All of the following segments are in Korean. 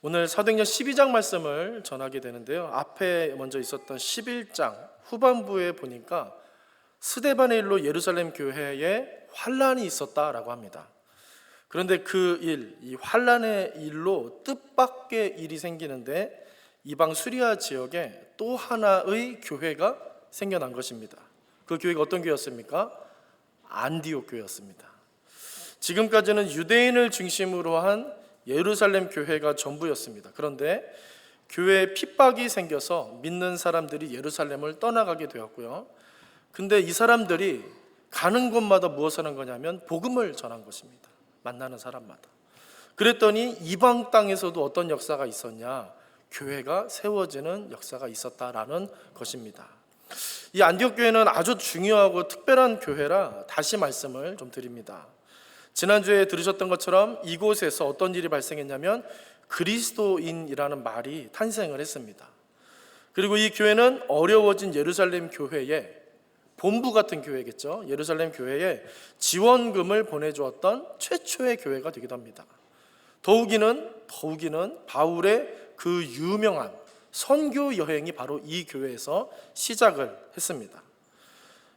오늘 사도행전 12장 말씀을 전하게 되는데요. 앞에 먼저 있었던 11장 후반부에 보니까 스데반의 일로 예루살렘 교회에 환란이 있었다라고 합니다. 그런데 이 환란의 일로 뜻밖의 일이 생기는데 이방 수리아 지역에 또 하나의 교회가 생겨난 것입니다. 그 교회가 어떤 교회였습니까? 안디옥 교회였습니다. 지금까지는 유대인을 중심으로 한 예루살렘 교회가 전부였습니다. 그런데 교회에 핍박이 생겨서 믿는 사람들이 예루살렘을 떠나가게 되었고요. 근데 이 사람들이 가는 곳마다 무엇을 한 거냐면 복음을 전한 것입니다. 만나는 사람마다. 그랬더니 이방 땅에서도 어떤 역사가 있었냐? 교회가 세워지는 역사가 있었다라는 것입니다. 이 안디옥 교회는 아주 중요하고 특별한 교회라 다시 말씀을 좀 드립니다. 지난주에 들으셨던 것처럼 이곳에서 어떤 일이 발생했냐면 그리스도인이라는 말이 탄생을 했습니다. 그리고 이 교회는 어려워진 예루살렘 교회에 본부 같은 교회겠죠. 예루살렘 교회에 지원금을 보내주었던 최초의 교회가 되기도 합니다. 더욱이는 바울의 그 유명한 선교 여행이 바로 이 교회에서 시작을 했습니다.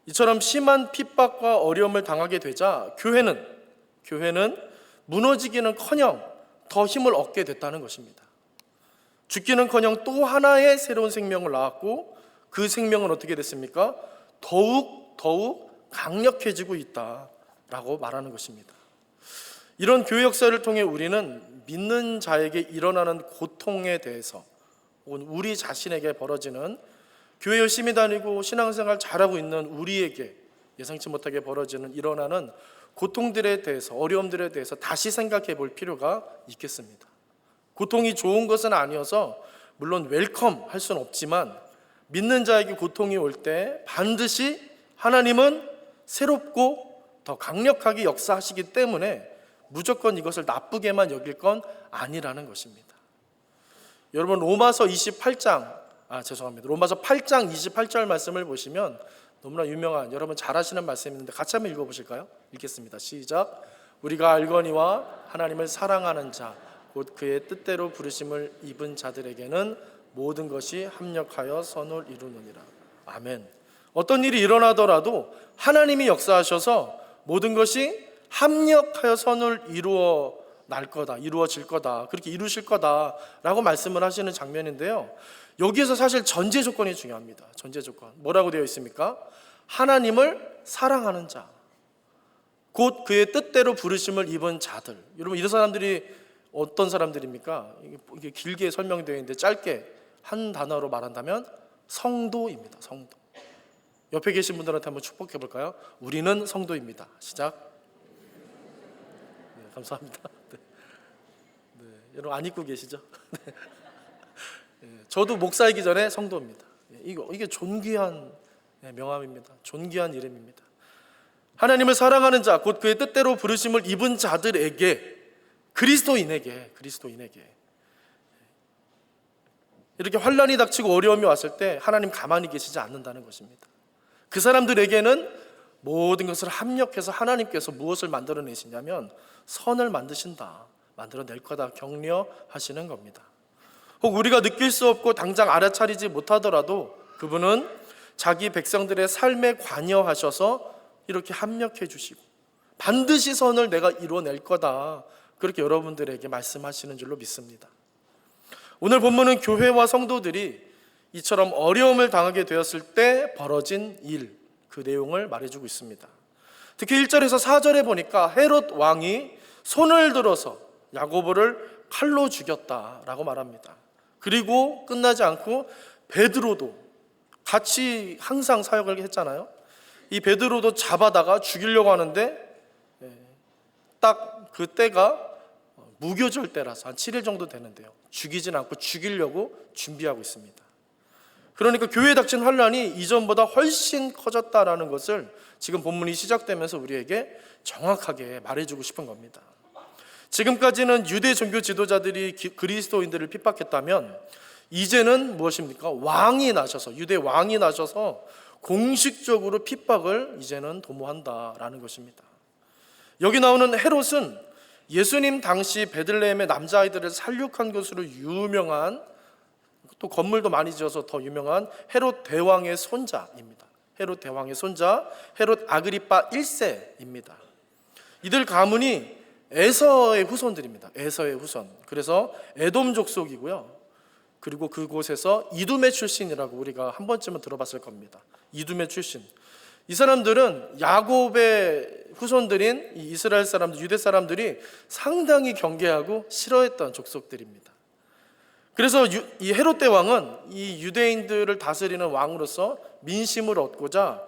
이처럼 심한 핍박과 어려움을 당하게 되자 교회는 무너지기는커녕 더 힘을 얻게 됐다는 것입니다. 죽기는커녕 또 하나의 새로운 생명을 낳았고 그 생명은 어떻게 됐습니까? 더욱 강력해지고 있다라고 말하는 것입니다. 이런 교회 역사를 통해 우리는 믿는 자에게 일어나는 고통에 대해서 혹은 우리 자신에게 벌어지는 교회 열심히 다니고 신앙생활 잘하고 있는 우리에게 예상치 못하게 일어나는 고통들에 대해서, 어려움들에 대해서 다시 생각해 볼 필요가 있겠습니다. 고통이 좋은 것은 아니어서 물론 웰컴 할 수는 없지만 믿는 자에게 고통이 올 때 반드시 하나님은 새롭고 더 강력하게 역사하시기 때문에 무조건 이것을 나쁘게만 여길 건 아니라는 것입니다. 여러분 로마서 8장 28절 말씀을 보시면 너무나 유명한, 여러분 잘 아시는 말씀인데 같이 한번 읽어보실까요? 읽겠습니다. 시작. 우리가 알거니와 하나님을 사랑하는 자 곧 그의 뜻대로 부르심을 입은 자들에게는 모든 것이 합력하여 선을 이루느니라. 아멘. 어떤 일이 일어나더라도 하나님이 역사하셔서 모든 것이 합력하여 선을 이루어질 거다, 그렇게 이루실 거다라고 말씀을 하시는 장면인데요. 여기에서 사실 전제 조건이 중요합니다. 전제 조건 뭐라고 되어 있습니까? 하나님을 사랑하는 자, 곧 그의 뜻대로 부르심을 입은 자들. 여러분 이런 사람들이 어떤 사람들입니까? 이게 길게 설명되어 있는데 짧게 한 단어로 말한다면 성도입니다. 성도. 옆에 계신 분들한테 한번 축복해 볼까요? 우리는 성도입니다. 시작. 네, 감사합니다. 네, 여러분 안 잊고 계시죠? 네. 저도 목사이기 전에 성도입니다. 이게 존귀한 명함입니다. 존귀한 이름입니다. 하나님을 사랑하는 자, 곧 그의 뜻대로 부르심을 입은 자들에게, 그리스도인에게 이렇게 환란이 닥치고 어려움이 왔을 때 하나님 가만히 계시지 않는다는 것입니다. 그 사람들에게는 모든 것을 합력해서 하나님께서 무엇을 만들어내시냐면 선을 만들어낼 거다 격려하시는 겁니다. 혹 우리가 느낄 수 없고 당장 알아차리지 못하더라도 그분은 자기 백성들의 삶에 관여하셔서 이렇게 합력해 주시고 반드시 선을 내가 이루어낼 거다, 그렇게 여러분들에게 말씀하시는 줄로 믿습니다. 오늘 본문은 교회와 성도들이 이처럼 어려움을 당하게 되었을 때 벌어진 일, 그 내용을 말해주고 있습니다. 특히 1절에서 4절에 보니까 헤롯 왕이 손을 들어서 야고보를 칼로 죽였다라고 말합니다. 그리고 끝나지 않고 베드로도 같이 항상 사역을 했잖아요. 이 베드로도 잡아다가 죽이려고 하는데 딱 그 때가 무교절 때라서 한 7일 정도 되는데요. 죽이진 않고 죽이려고 준비하고 있습니다. 그러니까 교회에 닥친 환란이 이전보다 훨씬 커졌다라는 것을 지금 본문이 시작되면서 우리에게 정확하게 말해주고 싶은 겁니다. 지금까지는 유대 종교 지도자들이 그리스도인들을 핍박했다면 이제는 무엇입니까? 유대 왕이 나셔서 공식적으로 핍박을 이제는 도모한다라는 것입니다. 여기 나오는 헤롯은 예수님 당시 베들레헴의 남자아이들을 살육한 것으로 유명한, 또 건물도 많이 지어서 더 유명한 헤롯 대왕의 손자입니다. 헤롯 대왕의 손자 헤롯 아그리파 1세입니다. 이들 가문이 에서의 후손들입니다. 에서의 후손. 그래서 에돔 족속이고요. 그리고 그곳에서 이두메 출신이라고 우리가 한 번쯤은 들어봤을 겁니다. 이두메 출신. 이 사람들은 야곱의 후손들인 이 이스라엘 사람들, 유대 사람들이 상당히 경계하고 싫어했던 족속들입니다. 그래서 이 헤롯 대왕은 이 유대인들을 다스리는 왕으로서 민심을 얻고자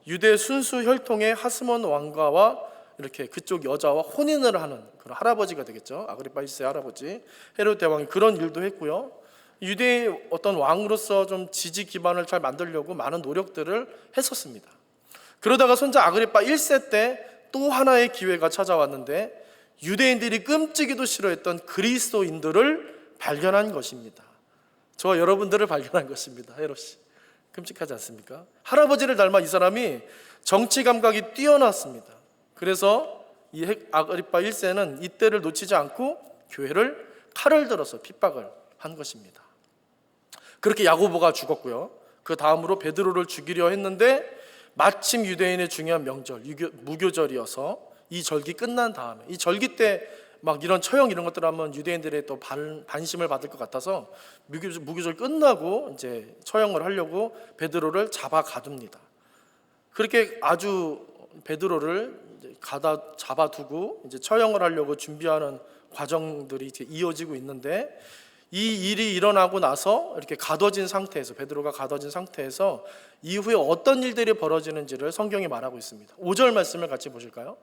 유대 순수 혈통의 하스몬 왕가와 이렇게 그쪽 여자와 혼인을 하는 그런 할아버지가 되겠죠. 아그리파 1세 할아버지 헤롯 대왕이 그런 일도 했고요. 유대의 어떤 왕으로서 좀 지지 기반을 잘 만들려고 많은 노력들을 했었습니다. 그러다가 손자 아그리파 1세 때 또 하나의 기회가 찾아왔는데 유대인들이 끔찍이도 싫어했던 그리스도인들을 발견한 것입니다. 저와 여러분들을 발견한 것입니다. 헤롯이 끔찍하지 않습니까? 할아버지를 닮아 이 사람이 정치 감각이 뛰어났습니다. 그래서 이 아그리파 1세는 이때를 놓치지 않고 교회를 칼을 들어서 핍박을 한 것입니다. 그렇게 야고보가 죽었고요. 그 다음으로 베드로를 죽이려 했는데 마침 유대인의 중요한 명절 무교절이어서 이 절기 끝난 다음에, 이 절기 때 막 이런 처형 이런 것들 하면 유대인들의 또 반심을 받을 것 같아서 무교절 끝나고 이제 처형을 하려고 베드로를 잡아 가둡니다. 그렇게 아주 베드로를 잡아두고 이제 처형을 하려고 준비하는 과정들이 이제 이어지고 있는데, 이 일이 일어나고 나서 이렇게 가둬진 상태에서, 베드로가 가둬진 상태에서 이후에 어떤 일들이 벌어지는지를 성경이 말하고 있습니다. 5절 말씀을 같이 보실까요?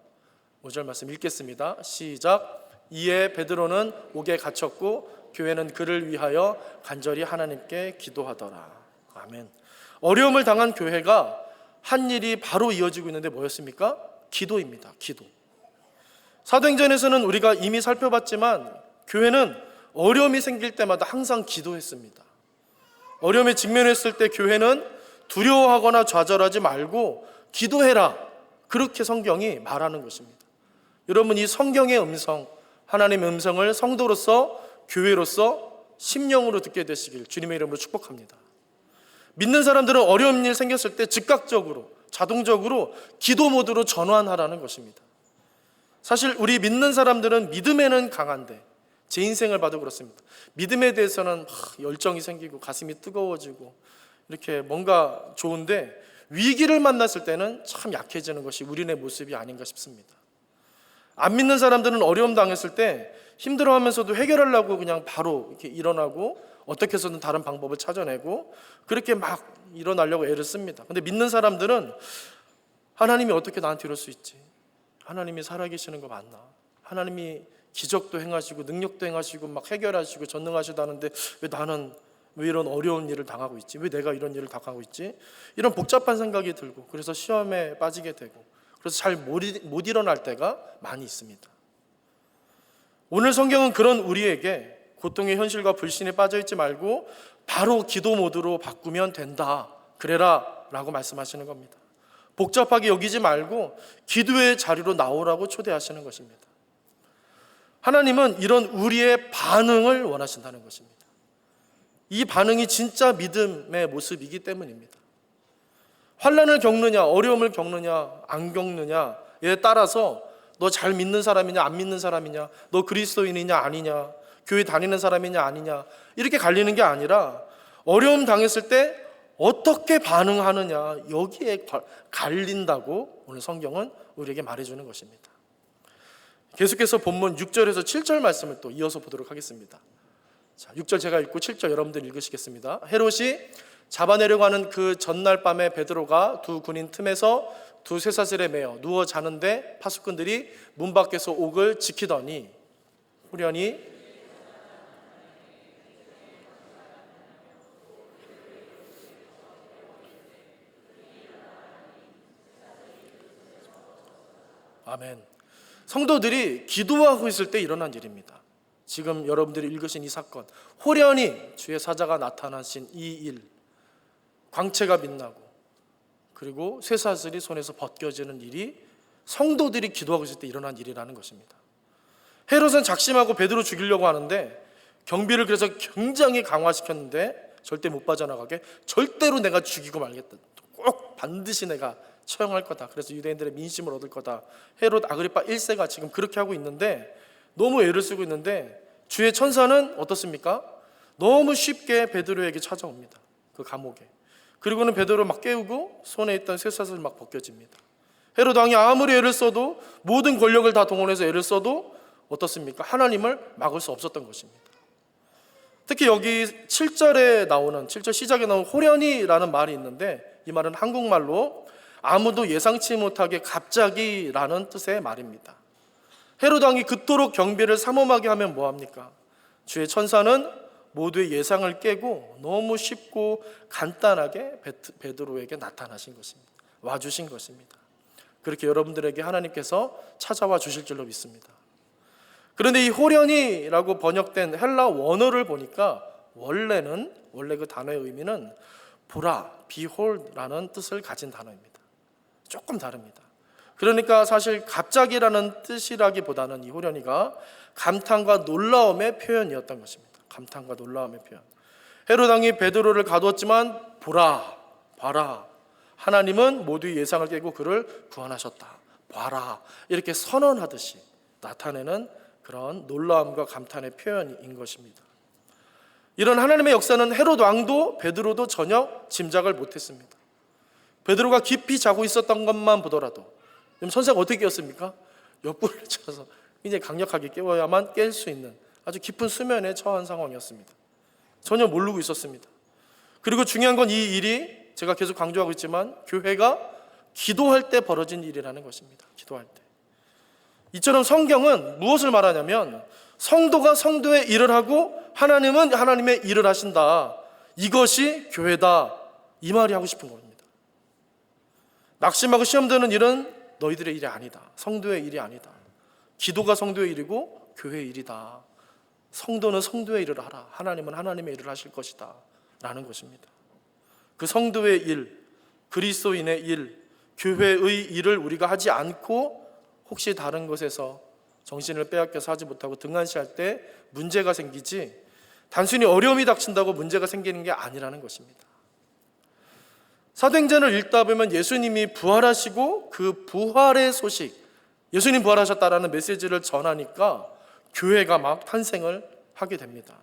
5절 말씀 읽겠습니다. 시작. 이에 베드로는 옥에 갇혔고 교회는 그를 위하여 간절히 하나님께 기도하더라. 아멘. 어려움을 당한 교회가 한 일이 바로 이어지고 있는데 뭐였습니까? 기도입니다. 기도. 사도행전에서는 우리가 이미 살펴봤지만 교회는 어려움이 생길 때마다 항상 기도했습니다. 어려움에 직면했을 때 교회는 두려워하거나 좌절하지 말고 기도해라. 그렇게 성경이 말하는 것입니다. 여러분, 이 성경의 음성, 하나님의 음성을 성도로서, 교회로서 심령으로 듣게 되시길 주님의 이름으로 축복합니다. 믿는 사람들은 어려운 일 생겼을 때 즉각적으로, 자동적으로 기도 모드로 전환하라는 것입니다. 사실 우리 믿는 사람들은 믿음에는 강한데, 제 인생을 봐도 그렇습니다. 믿음에 대해서는 열정이 생기고 가슴이 뜨거워지고 이렇게 뭔가 좋은데, 위기를 만났을 때는 참 약해지는 것이 우리네 모습이 아닌가 싶습니다. 안 믿는 사람들은 어려움 당했을 때 힘들어하면서도 해결하려고 그냥 바로 이렇게 일어나고 어떻게 해서든 다른 방법을 찾아내고 그렇게 막 일어나려고 애를 씁니다. 근데 믿는 사람들은 하나님이 어떻게 나한테 이럴 수 있지? 하나님이 살아계시는 거 맞나? 하나님이 기적도 행하시고 능력도 행하시고 막 해결하시고 전능하시다는데 왜 이런 어려운 일을 당하고 있지? 왜 내가 이런 일을 당하고 있지? 이런 복잡한 생각이 들고, 그래서 시험에 빠지게 되고, 그래서 잘 못 일어날 때가 많이 있습니다. 오늘 성경은 그런 우리에게 고통의 현실과 불신에 빠져있지 말고 바로 기도 모드로 바꾸면 된다, 그래라 라고 말씀하시는 겁니다. 복잡하게 여기지 말고 기도의 자리로 나오라고 초대하시는 것입니다. 하나님은 이런 우리의 반응을 원하신다는 것입니다. 이 반응이 진짜 믿음의 모습이기 때문입니다. 환난을 겪느냐, 어려움을 겪느냐, 안 겪느냐에 따라서 너 잘 믿는 사람이냐, 안 믿는 사람이냐, 너 그리스도인이냐, 아니냐, 교회 다니는 사람이냐, 아니냐, 이렇게 갈리는 게 아니라 어려움 당했을 때 어떻게 반응하느냐, 여기에 갈린다고 오늘 성경은 우리에게 말해주는 것입니다. 계속해서 본문 6절에서 7절 말씀을 또 이어서 보도록 하겠습니다. 자, 6절 제가 읽고 7절 여러분들 읽으시겠습니다. 헤롯이 잡아내려고 하는 그 전날 밤에 베드로가 두 군인 틈에서 두 쇠사슬에 매어 누워 자는데 파수꾼들이 문 밖에서 옥을 지키더니 후련히 아멘. 성도들이 기도하고 있을 때 일어난 일입니다. 지금 여러분들이 읽으신 이 사건, 호련히 주의 사자가 나타나신 이 일, 광채가 빛나고 그리고 쇠사슬이 손에서 벗겨지는 일이 성도들이 기도하고 있을 때 일어난 일이라는 것입니다. 헤롯은 작심하고 베드로 죽이려고 하는데 경비를 그래서 굉장히 강화시켰는데 절대 못 빠져나가게, 절대로 내가 죽이고 말겠다, 꼭 반드시 내가 처형할 거다, 그래서 유대인들의 민심을 얻을 거다. 헤롯 아그리파 1세가 지금 그렇게 하고 있는데, 너무 애를 쓰고 있는데 주의 천사는 어떻습니까? 너무 쉽게 베드로에게 찾아옵니다. 그 감옥에. 그리고는 베드로 막 깨우고 손에 있던 쇠사슬 막 벗겨집니다. 헤롯 왕이 아무리 애를 써도, 모든 권력을 다 동원해서 애를 써도 어떻습니까? 하나님을 막을 수 없었던 것입니다. 특히 여기 7절에 나오는, 7절 시작에 나오는 호련히라는 말이 있는데, 이 말은 한국말로 아무도 예상치 못하게 갑자기라는 뜻의 말입니다. 헤롯 왕이 그토록 경비를 삼엄하게 하면 뭐합니까? 주의 천사는 모두의 예상을 깨고 너무 쉽고 간단하게 베드로에게 나타나신 것입니다. 와주신 것입니다. 그렇게 여러분들에게 하나님께서 찾아와 주실 줄로 믿습니다. 그런데 이 호련히라고 번역된 헬라 원어를 보니까 원래 그 단어의 의미는 보라, behold라는 뜻을 가진 단어입니다. 조금 다릅니다. 그러니까 사실 갑자기라는 뜻이라기보다는 이 호련히가 감탄과 놀라움의 표현이었던 것입니다. 감탄과 놀라움의 표현. 헤롯 왕이 베드로를 가두었지만 보라, 봐라, 하나님은 모두의 예상을 깨고 그를 구원하셨다, 봐라, 이렇게 선언하듯이 나타내는 그런 놀라움과 감탄의 표현인 것입니다. 이런 하나님의 역사는 헤롯 왕도 베드로도 전혀 짐작을 못했습니다. 베드로가 깊이 자고 있었던 것만 보더라도, 선생님 어떻게 깨웠습니까? 옆구리를 쳐서 굉장히 강력하게 깨워야만 깰 수 있는 아주 깊은 수면에 처한 상황이었습니다. 전혀 모르고 있었습니다. 그리고 중요한 건 이 일이, 제가 계속 강조하고 있지만, 교회가 기도할 때 벌어진 일이라는 것입니다. 기도할 때. 이처럼 성경은 무엇을 말하냐면, 성도가 성도의 일을 하고 하나님은 하나님의 일을 하신다, 이것이 교회다, 이 말이 하고 싶은 겁니다. 낙심하고 시험되는 일은 너희들의 일이 아니다, 성도의 일이 아니다. 기도가 성도의 일이고 교회의 일이다. 성도는 성도의 일을 하라, 하나님은 하나님의 일을 하실 것이다 라는 것입니다. 그 성도의 일, 그리스도인의 일, 교회의 일을 우리가 하지 않고 혹시 다른 것에서 정신을 빼앗겨서 하지 못하고 등한시할 때 문제가 생기지, 단순히 어려움이 닥친다고 문제가 생기는 게 아니라는 것입니다. 사도행전을 읽다 보면 예수님이 부활하시고 그 부활의 소식, 예수님 부활하셨다라는 메시지를 전하니까 교회가 막 탄생을 하게 됩니다.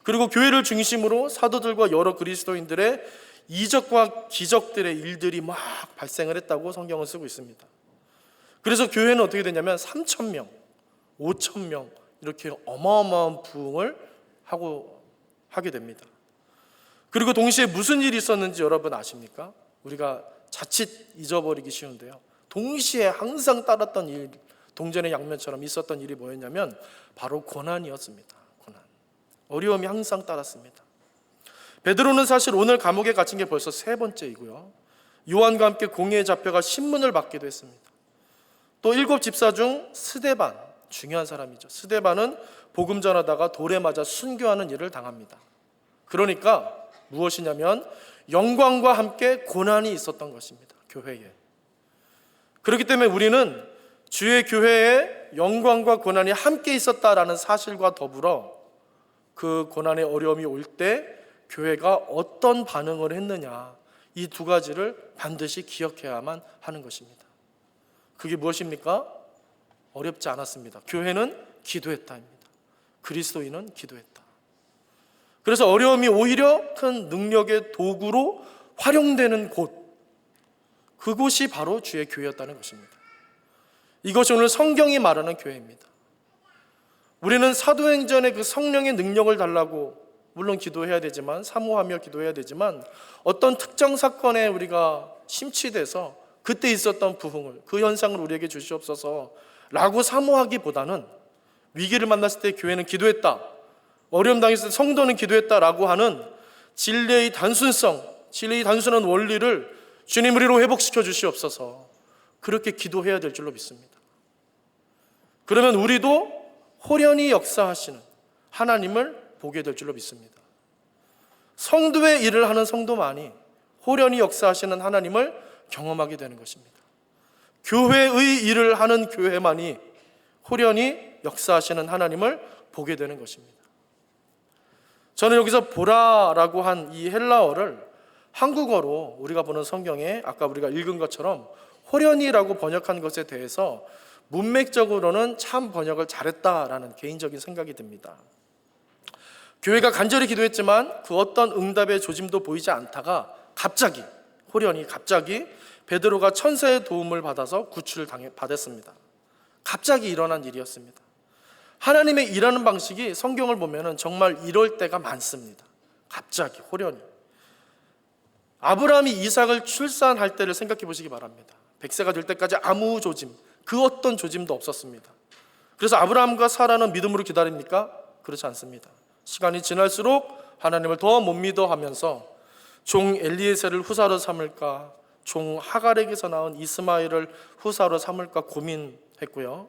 그리고 교회를 중심으로 사도들과 여러 그리스도인들의 이적과 기적들의 일들이 막 발생을 했다고 성경은 쓰고 있습니다. 그래서 교회는 어떻게 되냐면 3,000명, 5,000명 이렇게 어마어마한 부흥을 하게 됩니다. 그리고 동시에 무슨 일이 있었는지 여러분 아십니까? 우리가 자칫 잊어버리기 쉬운데요, 동시에 항상 따랐던 일, 동전의 양면처럼 있었던 일이 뭐였냐면 바로 고난이었습니다. 고난, 어려움이 항상 따랐습니다. 베드로는 사실 오늘 감옥에 갇힌 게 벌써 3번째이고요, 요한과 함께 공회에 잡혀가 신문을 받기도 했습니다. 또 7 집사 중 스데반, 중요한 사람이죠. 스데반은 복음 전하다가 돌에 맞아 순교하는 일을 당합니다. 그러니까 무엇이냐면 영광과 함께 고난이 있었던 것입니다. 교회에. 그렇기 때문에 우리는 주의 교회에 영광과 고난이 함께 있었다라는 사실과 더불어 그 고난의 어려움이 올 때 교회가 어떤 반응을 했느냐, 이 두 가지를 반드시 기억해야만 하는 것입니다. 그게 무엇입니까? 어렵지 않았습니다. 교회는 기도했다입니다. 그리스도인은 기도했다. 그래서 어려움이 오히려 큰 능력의 도구로 활용되는 곳, 그곳이 바로 주의 교회였다는 것입니다. 이것이 오늘 성경이 말하는 교회입니다. 우리는 사도행전의 그 성령의 능력을 달라고 물론 기도해야 되지만, 사모하며 기도해야 되지만, 어떤 특정 사건에 우리가 심취돼서 그때 있었던 부흥을, 그 현상을 우리에게 주시옵소서 라고 사모하기보다는, 위기를 만났을 때 교회는 기도했다, 어려움 당했을 때 성도는 기도했다라고 하는 진리의 단순성, 진리의 단순한 원리를 주님 우리로 회복시켜 주시옵소서, 그렇게 기도해야 될 줄로 믿습니다. 그러면 우리도 호련히 역사하시는 하나님을 보게 될 줄로 믿습니다. 성도의 일을 하는 성도만이 호련히 역사하시는 하나님을 경험하게 되는 것입니다. 교회의 일을 하는 교회만이 호련히 역사하시는 하나님을 보게 되는 것입니다. 저는 여기서 보라라고 한 이 헬라어를 한국어로 우리가 보는 성경에 아까 우리가 읽은 것처럼 호련히라고 번역한 것에 대해서 문맥적으로는 참 번역을 잘했다라는 개인적인 생각이 듭니다. 교회가 간절히 기도했지만 그 어떤 응답의 조짐도 보이지 않다가 갑자기 호련히 갑자기 베드로가 천사의 도움을 받아서 구출을 받았습니다. 갑자기 일어난 일이었습니다. 하나님의 일하는 방식이 성경을 보면 정말 이럴 때가 많습니다. 갑자기 호련히. 아브라함이 이삭을 출산할 때를 생각해 보시기 바랍니다. 100세가 될 때까지 아무 조짐, 그 어떤 조짐도 없었습니다. 그래서 아브라함과 사라는 믿음으로 기다립니까? 그렇지 않습니다. 시간이 지날수록 하나님을 더 못 믿어 하면서 종 엘리에셀을 후사로 삼을까, 종 하갈에게서 나온 이스마엘을 후사로 삼을까 고민했고요.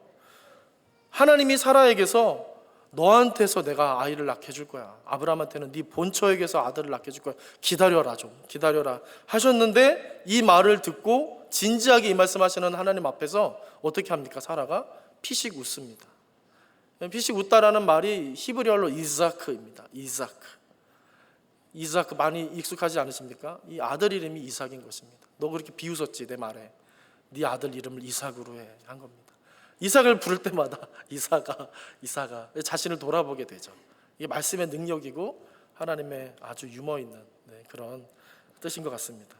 하나님이 사라에게서 너한테서 내가 아이를 낳게 해줄 거야. 아브라함한테는 네 본처에게서 아들을 낳게 해줄 거야. 기다려라, 좀 기다려라 하셨는데 이 말을 듣고 진지하게 이 말씀하시는 하나님 앞에서 어떻게 합니까? 사라가 피식 웃습니다. 피식 웃다라는 말이 히브리어로 이사크입니다. 이사크 많이 익숙하지 않으십니까? 이 아들 이름이 이삭인 것입니다. 너 그렇게 비웃었지 내 말에. 네 아들 이름을 이삭으로 해 한 겁니다. 이삭을 부를 때마다 이삭아 자신을 돌아보게 되죠. 이게 말씀의 능력이고 하나님의 아주 유머 있는 그런 뜻인 것 같습니다.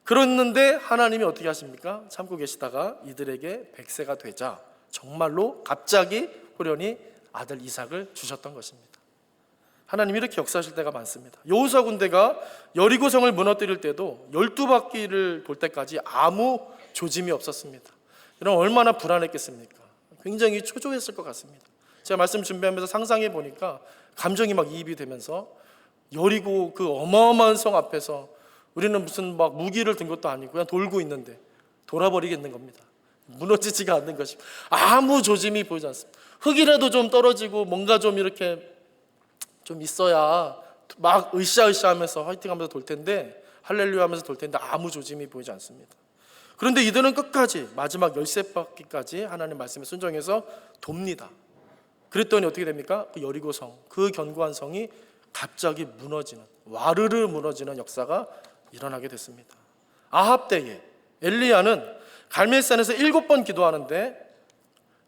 그랬는데 하나님이 어떻게 하십니까? 참고 계시다가 이들에게 100세가 되자 정말로 갑자기 호련히 아들 이삭을 주셨던 것입니다. 하나님이 이렇게 역사하실 때가 많습니다. 여호수아 군대가 여리고성을 무너뜨릴 때도 12바퀴를 돌 때까지 아무 조짐이 없었습니다. 이런 얼마나 불안했겠습니까? 굉장히 초조했을 것 같습니다. 제가 말씀 준비하면서 상상해 보니까 감정이 막 이입이 되면서 여리고 그 어마어마한 성 앞에서 우리는 무슨 막 무기를 든 것도 아니고 그냥 돌고 있는데 돌아버리겠는 겁니다. 무너지지가 않는 것입니다. 아무 조짐이 보이지 않습니다. 흙이라도 좀 떨어지고 뭔가 좀 이렇게 좀 있어야 막 으쌰으쌰 하면서 화이팅 하면서 돌 텐데 할렐루야 하면서 돌 텐데 아무 조짐이 보이지 않습니다. 그런데 이들은 끝까지 마지막 13바퀴까지 하나님 말씀에 순종해서 돕니다. 그랬더니 어떻게 됩니까? 그 여리고성, 그 견고한 성이 갑자기 무너지는, 와르르 무너지는 역사가 일어나게 됐습니다. 아합 때에 엘리야는 갈멜산에서 7번 기도하는데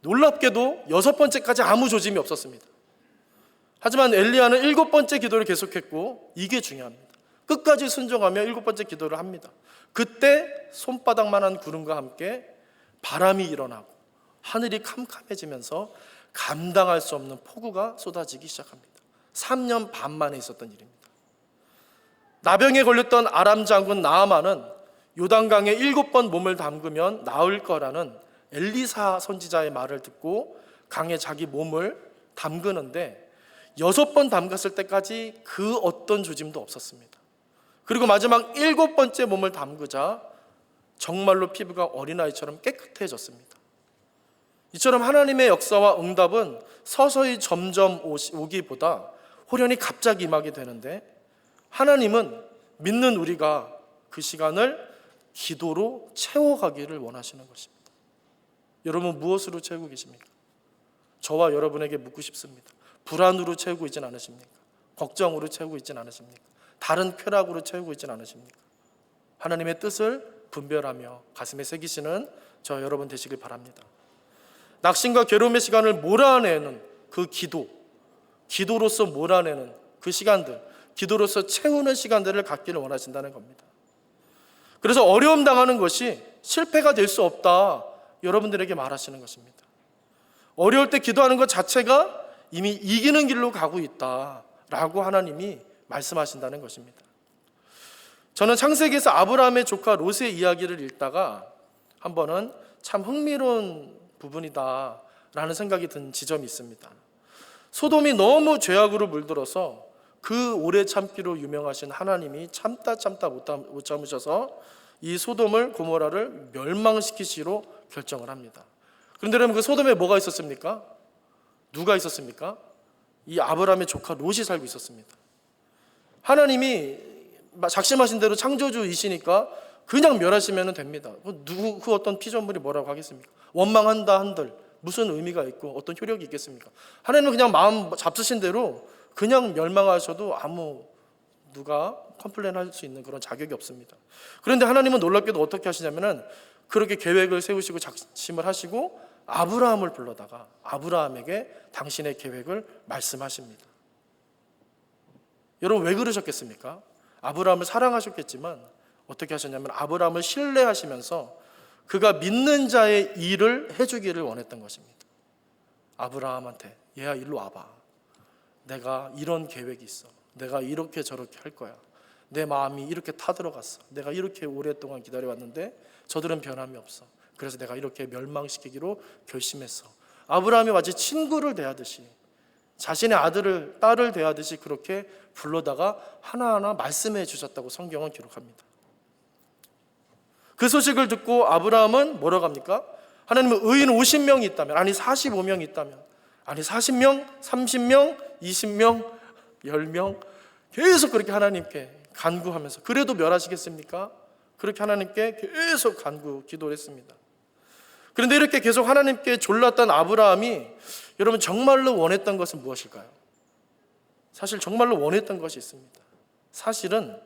놀랍게도 6번째까지 아무 조짐이 없었습니다. 하지만 엘리야는 7번째 기도를 계속했고 이게 중요합니다. 끝까지 순종하며 7번째 기도를 합니다. 그때 손바닥만한 구름과 함께 바람이 일어나고 하늘이 캄캄해지면서 감당할 수 없는 폭우가 쏟아지기 시작합니다. 3년 반 만에 있었던 일입니다. 나병에 걸렸던 아람 장군 나아만은 요단강에 7번 몸을 담그면 나을 거라는 엘리사 선지자의 말을 듣고 강에 자기 몸을 담그는데 6번 담갔을 때까지 그 어떤 조짐도 없었습니다. 그리고 마지막 7번째 몸을 담그자 정말로 피부가 어린아이처럼 깨끗해졌습니다. 이처럼 하나님의 역사와 응답은 서서히 점점 오기보다 호련히 갑자기 임하게 되는데 하나님은 믿는 우리가 그 시간을 기도로 채워가기를 원하시는 것입니다. 여러분 무엇으로 채우고 계십니까? 저와 여러분에게 묻고 싶습니다. 불안으로 채우고 있진 않으십니까? 걱정으로 채우고 있진 않으십니까? 다른 쾌락으로 채우고 있진 않으십니까? 하나님의 뜻을 분별하며 가슴에 새기시는 저 여러분 되시길 바랍니다. 낙심과 괴로움의 시간을 몰아내는 그 기도로서 몰아내는 그 시간들, 기도로서 채우는 시간들을 갖기를 원하신다는 겁니다. 그래서 어려움 당하는 것이 실패가 될 수 없다 여러분들에게 말하시는 것입니다. 어려울 때 기도하는 것 자체가 이미 이기는 길로 가고 있다라고 하나님이 말씀하신다는 것입니다. 저는 창세기에서 아브라함의 조카 롯의 이야기를 읽다가 한 번은 참 흥미로운 부분이다라는 생각이 든 지점이 있습니다. 소돔이 너무 죄악으로 물들어서 그 오래 참기로 유명하신 하나님이 참다 못 참으셔서 이 소돔을 고모라를 멸망시키시로 결정을 합니다. 그런데 여러분 그 소돔에 뭐가 있었습니까? 누가 있었습니까? 이 아브라함의 조카 롯이 살고 있었습니다. 하나님이 작심하신 대로 창조주이시니까 그냥 멸하시면 됩니다. 그 어떤 피조물이 뭐라고 하겠습니까? 원망한다 한들 무슨 의미가 있고 어떤 효력이 있겠습니까? 하나님은 그냥 마음 잡수신 대로 그냥 멸망하셔도 누가 컴플레인할 수 있는 그런 자격이 없습니다. 그런데 하나님은 놀랍게도 어떻게 하시냐면은 그렇게 계획을 세우시고 작심을 하시고 아브라함을 불러다가 아브라함에게 당신의 계획을 말씀하십니다. 여러분, 왜 그러셨겠습니까? 아브라함을 사랑하셨겠지만 어떻게 하셨냐면 아브라함을 신뢰하시면서 그가 믿는 자의 일을 해주기를 원했던 것입니다. 아브라함한테 얘야 일로 와봐. 내가 이런 계획이 있어. 내가 이렇게 저렇게 할 거야. 내 마음이 이렇게 타들어갔어. 내가 이렇게 오랫동안 기다려왔는데 저들은 변함이 없어. 그래서 내가 이렇게 멸망시키기로 결심했어. 아브라함이 마치 친구를 대하듯이 자신의 딸을 대하듯이 그렇게 불러다가 하나하나 말씀해 주셨다고 성경은 기록합니다. 그 소식을 듣고 아브라함은 뭐라고 합니까? 하나님은 의인 50명이 있다면, 아니 45명이 있다면, 아니 40명, 30명, 20명, 10명 계속 그렇게 하나님께 간구하면서 그래도 멸하시겠습니까? 그렇게 하나님께 계속 기도를 했습니다. 그런데 이렇게 계속 하나님께 졸랐던 아브라함이 여러분 정말로 원했던 것은 무엇일까요? 사실 정말로 원했던 것이 있습니다. 사실은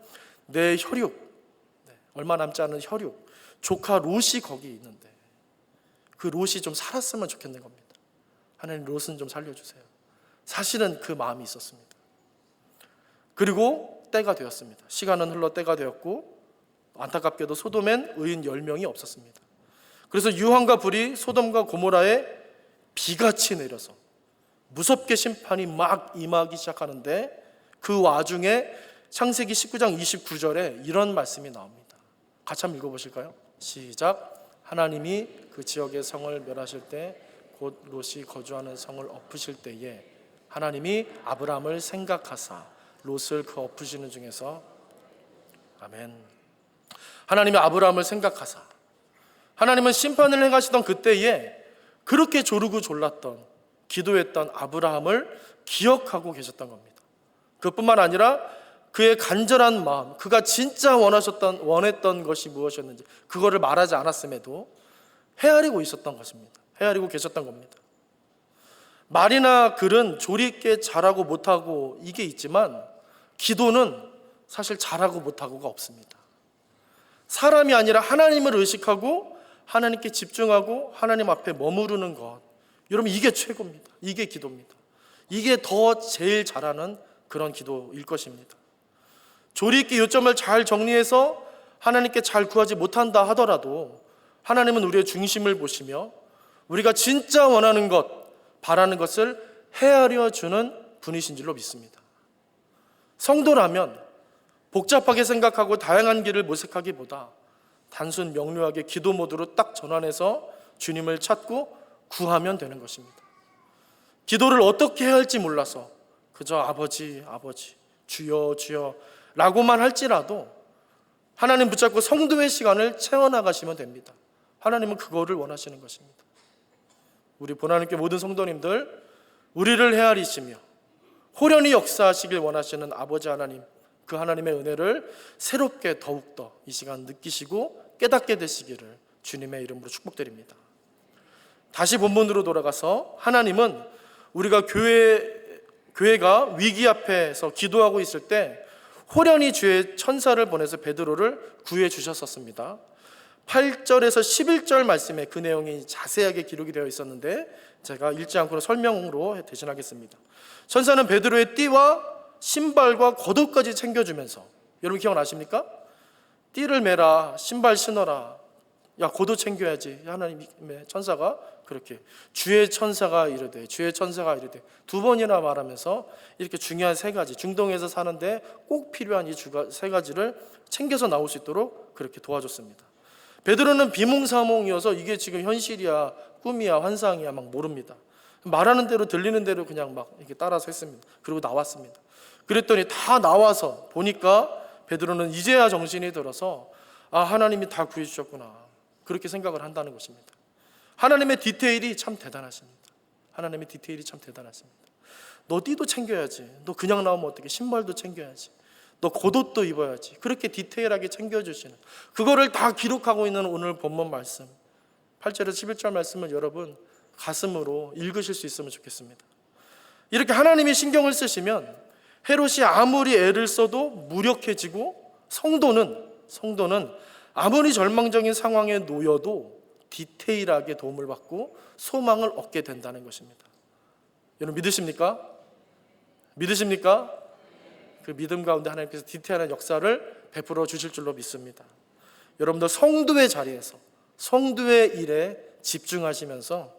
내 혈육, 얼마 남지 않은 혈육, 조카 롯이 거기 있는데 그 롯이 좀 살았으면 좋겠는 겁니다. 하나님, 롯은 좀 살려주세요. 사실은 그 마음이 있었습니다. 그리고 때가 되었습니다. 시간은 흘러 때가 되었고 안타깝게도 소돔엔 의인 10명이 없었습니다. 그래서 유황과 불이 소돔과 고모라에 비같이 내려서 무섭게 심판이 막 임하기 시작하는데 그 와중에 창세기 19장 29절에 이런 말씀이 나옵니다. 같이 한번 읽어보실까요? 시작. 하나님이 그 지역의 성을 멸하실 때 곧 롯이 거주하는 성을 엎으실 때에 하나님이 아브라함을 생각하사 롯을 그 엎으시는 중에서, 아멘. 하나님이 아브라함을 생각하사, 하나님은 심판을 행하시던 그때에 그렇게 조르고 졸랐던 기도했던 아브라함을 기억하고 계셨던 겁니다. 그뿐만 아니라 그의 간절한 마음, 그가 진짜 원했던 것이 무엇이었는지 그거를 말하지 않았음에도 헤아리고 있었던 것입니다. 헤아리고 계셨던 겁니다. 말이나 글은 조리 있게 잘하고 못하고 이게 있지만 기도는 사실 잘하고 못하고가 없습니다. 사람이 아니라 하나님을 의식하고 하나님께 집중하고 하나님 앞에 머무르는 것, 여러분 이게 최고입니다. 이게 기도입니다. 이게 더 제일 잘하는 그런 기도일 것입니다. 조리 있게 요점을 잘 정리해서 하나님께 잘 구하지 못한다 하더라도 하나님은 우리의 중심을 보시며 우리가 진짜 원하는 것, 바라는 것을 헤아려 주는 분이신 줄로 믿습니다. 성도라면 복잡하게 생각하고 다양한 길을 모색하기보다 단순 명료하게 기도 모드로 딱 전환해서 주님을 찾고 구하면 되는 것입니다. 기도를 어떻게 해야 할지 몰라서 그저 아버지, 아버지, 주여, 주여 라고만 할지라도 하나님 붙잡고 성도의 시간을 채워나가시면 됩니다. 하나님은 그거를 원하시는 것입니다. 우리 보나님께 모든 성도님들, 우리를 헤아리시며 호련히 역사하시길 원하시는 아버지 하나님, 그 하나님의 은혜를 새롭게 더욱더 이 시간 느끼시고 깨닫게 되시기를 주님의 이름으로 축복드립니다. 다시 본문으로 돌아가서 하나님은 우리가 교회가 위기 앞에서 기도하고 있을 때 호련히 주의 천사를 보내서 베드로를 구해 주셨었습니다. 8절에서 11절 말씀에 그 내용이 자세하게 기록이 되어 있었는데 제가 읽지 않고 설명으로 대신하겠습니다. 천사는 베드로의 띠와 신발과 겉옷까지 챙겨주면서, 여러분 기억나십니까? 띠를 매라, 신발 신어라, 야 겉옷 챙겨야지. 하나님의 천사가 그렇게 주의 천사가 이르되, 주의 천사가 이르되 두 번이나 말하면서 이렇게 중요한 세 가지, 중동에서 사는데 꼭 필요한 이 세 가지를 챙겨서 나올 수 있도록 그렇게 도와줬습니다. 베드로는 비몽사몽이어서 이게 지금 현실이야 꿈이야 환상이야 막 모릅니다. 말하는 대로 들리는 대로 그냥 막 이렇게 따라서 했습니다. 그리고 나왔습니다. 그랬더니 다 나와서 보니까 베드로는 이제야 정신이 들어서 아, 하나님이 다 구해 주셨구나, 그렇게 생각을 한다는 것입니다. 하나님의 디테일이 참 대단하십니다. 하나님의 디테일이 참 대단하십니다. 너 띠도 챙겨야지, 너 그냥 나오면 어떻게, 신발도 챙겨야지, 너 겉옷도 입어야지, 그렇게 디테일하게 챙겨주시는, 그거를 다 기록하고 있는 오늘 본문 말씀 8절에서 11절 말씀을 여러분 가슴으로 읽으실 수 있으면 좋겠습니다. 이렇게 하나님이 신경을 쓰시면 헤롯이 아무리 애를 써도 무력해지고 성도는 아무리 절망적인 상황에 놓여도 디테일하게 도움을 받고 소망을 얻게 된다는 것입니다. 여러분 믿으십니까? 믿으십니까? 그 믿음 가운데 하나님께서 디테일한 역사를 베풀어 주실 줄로 믿습니다. 여러분들 성도의 자리에서 성도의 일에 집중하시면서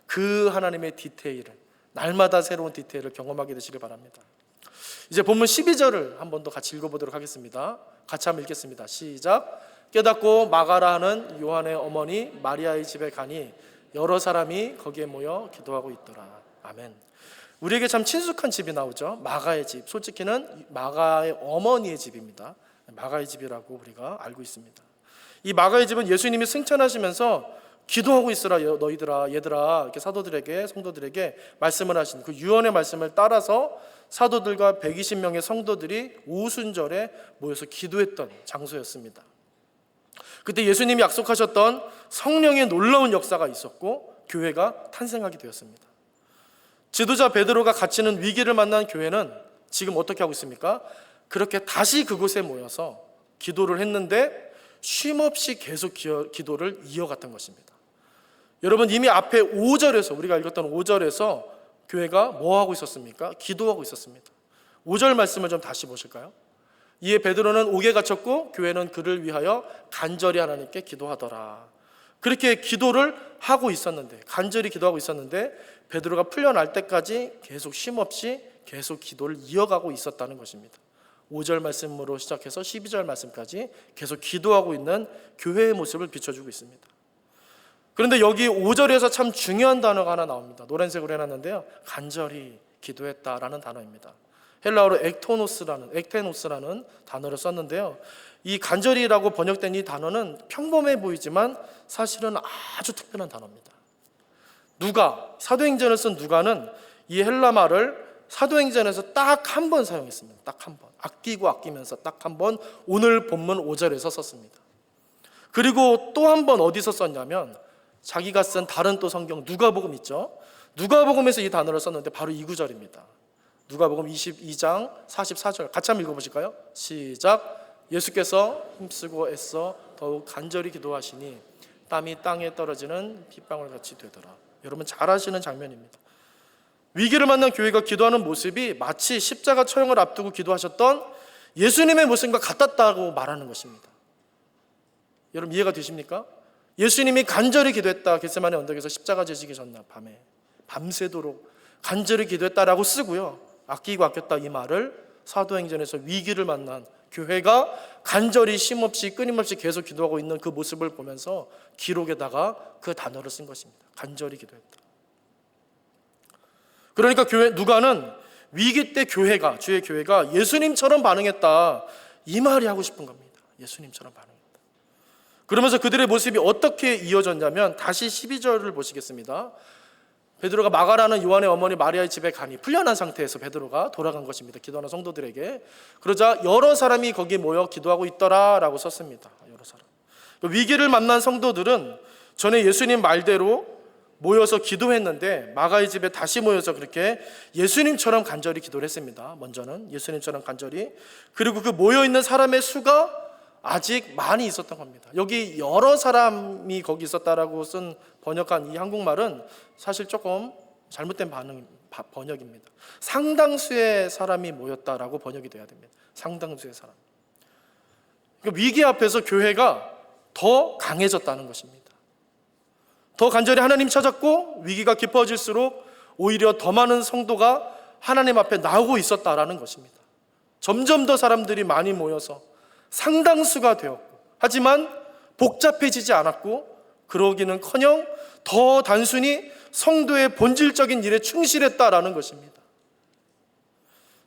그 하나님의 디테일을 날마다 새로운 디테일을 경험하게 되시길 바랍니다. 이제 본문 12절을 한 번 더 같이 읽어보도록 하겠습니다. 같이 한번 읽겠습니다. 시작. 깨닫고 마가라 하는 요한의 어머니 마리아의 집에 가니 여러 사람이 거기에 모여 기도하고 있더라. 아멘. 우리에게 참 친숙한 집이 나오죠. 마가의 집. 솔직히는 마가의 어머니의 집입니다. 마가의 집이라고 우리가 알고 있습니다. 이 마가의 집은 예수님이 승천하시면서 기도하고 있으라 너희들아 얘들아 이렇게 사도들에게 성도들에게 말씀을 하신 그 유언의 말씀을 따라서 사도들과 120명의 성도들이 오순절에 모여서 기도했던 장소였습니다. 그때 예수님이 약속하셨던 성령의 놀라운 역사가 있었고 교회가 탄생하게 되었습니다. 지도자 베드로가 갇히는 위기를 만난 교회는 지금 어떻게 하고 있습니까? 그렇게 다시 그곳에 모여서 기도를 했는데 쉼없이 계속 기도를 이어갔던 것입니다. 여러분 이미 앞에 5절에서 우리가 읽었던 5절에서 교회가 뭐 하고 있었습니까? 기도하고 있었습니다. 5절 말씀을 좀 다시 보실까요? 이에 베드로는 옥에 갇혔고 교회는 그를 위하여 간절히 하나님께 기도하더라. 그렇게 기도를 하고 있었는데 간절히 기도하고 있었는데 베드로가 풀려날 때까지 계속 쉼없이 계속 기도를 이어가고 있었다는 것입니다. 5절 말씀으로 시작해서 12절 말씀까지 계속 기도하고 있는 교회의 모습을 비춰주고 있습니다. 그런데 여기 5절에서 참 중요한 단어가 하나 나옵니다. 노란색으로 해놨는데요. 간절히 기도했다라는 단어입니다. 헬라어로 액테노스라는 단어를 썼는데요. 이 간절히라고 번역된 이 단어는 평범해 보이지만 사실은 아주 특별한 단어입니다. 사도행전을 쓴 누가는 이 헬라 말을 사도행전에서 딱 한 번 사용했습니다. 딱 한 번. 아끼면서 딱 한 번 오늘 본문 5절에서 썼습니다. 그리고 또 한 번 어디서 썼냐면 자기가 쓴 다른 또 성경 누가복음 있죠. 누가복음에서 이 단어를 썼는데 바로 이 구절입니다. 누가복음 22장 44절 같이 한번 읽어보실까요? 시작. 예수께서 힘쓰고 애써 더욱 간절히 기도하시니 땀이 땅에 떨어지는 빗방울 같이 되더라. 여러분 잘 아시는 장면입니다. 위기를 만난 교회가 기도하는 모습이 마치 십자가 처형을 앞두고 기도하셨던 예수님의 모습과 같았다고 말하는 것입니다. 여러분 이해가 되십니까? 예수님이 간절히 기도했다. 겟세마네 언덕에서 십자가 지시기 전날 밤새도록 간절히 기도했다라고 쓰고요. 아끼고 아꼈다 이 말을 사도행전에서 위기를 만난 교회가 간절히 쉼없이 끊임없이 계속 기도하고 있는 그 모습을 보면서 기록에다가 그 단어를 쓴 것입니다. 간절히 기도했다. 그러니까 누가는 위기 때 주의 교회가 예수님처럼 반응했다 이 말이 하고 싶은 겁니다. 예수님처럼 반응했다. 그러면서 그들의 모습이 어떻게 이어졌냐면 다시 12절을 보시겠습니다. 베드로가 마가라는 요한의 어머니 마리아의 집에 가니 풀려난 상태에서 베드로가 돌아간 것입니다. 기도하는 성도들에게. 그러자 여러 사람이 거기에 모여 기도하고 있더라라고 썼습니다. 여러 사람. 위기를 만난 성도들은 전에 예수님 말대로 모여서 기도했는데 마가의 집에 다시 모여서 그렇게 예수님처럼 간절히 기도를 했습니다. 먼저는 예수님처럼 간절히. 그리고 그 모여있는 사람의 수가 아직 많이 있었던 겁니다. 여기 여러 사람이 거기 있었다라고 번역한 이 한국말은 사실 조금 잘못된 번역입니다. 상당수의 사람이 모였다라고 번역이 돼야 됩니다. 상당수의 사람. 그러니까 위기 앞에서 교회가 더 강해졌다는 것입니다. 더 간절히 하나님 찾았고 위기가 깊어질수록 오히려 더 많은 성도가 하나님 앞에 나오고 있었다라는 것입니다. 점점 더 사람들이 많이 모여서 상당수가 되었고 하지만 복잡해지지 않았고 그러기는커녕 더 단순히 성도의 본질적인 일에 충실했다라는 것입니다.